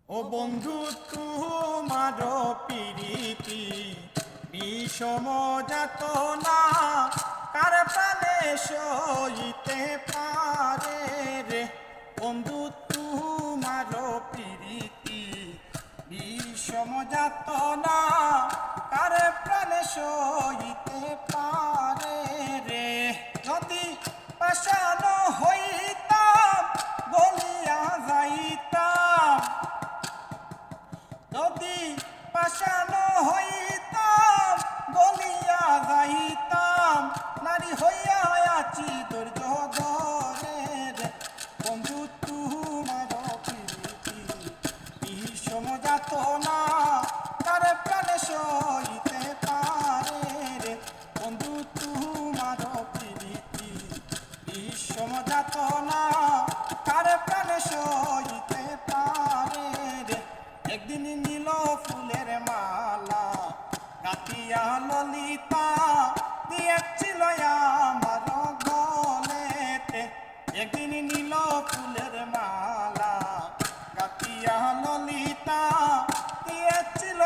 ও বন্ধু তোমার প্রীতি বিষম যাতনা কার প্রাণে সইতে পারে রে। বন্ধু তোমার প্রীতি বিষম যাতনা কার প্রাণে সইতে পারে রে। যদি পাষাণ হইতাম বলিয়া যাইতাম, যদি পাষাণ হইতাম বলিয়া যাইতাম, নারী হইয়া আছি ধৈর্য ধরে রে। বন্ধু তোমার প্রীতি বিষম যাতনা কার প্রাণে সইতে পারে রে। বন্ধু তোমার প্রীতি বিষম যাতনা কার প্রাণে সইতে পারে রে। একদিন নীল ফুলের মালা গাঁথিয়া ললিতা দিয়েছিল আমার গলেতে। একদিন নীল ফুলের মালা গাঁথিয়া ললিতা দিয়েছিল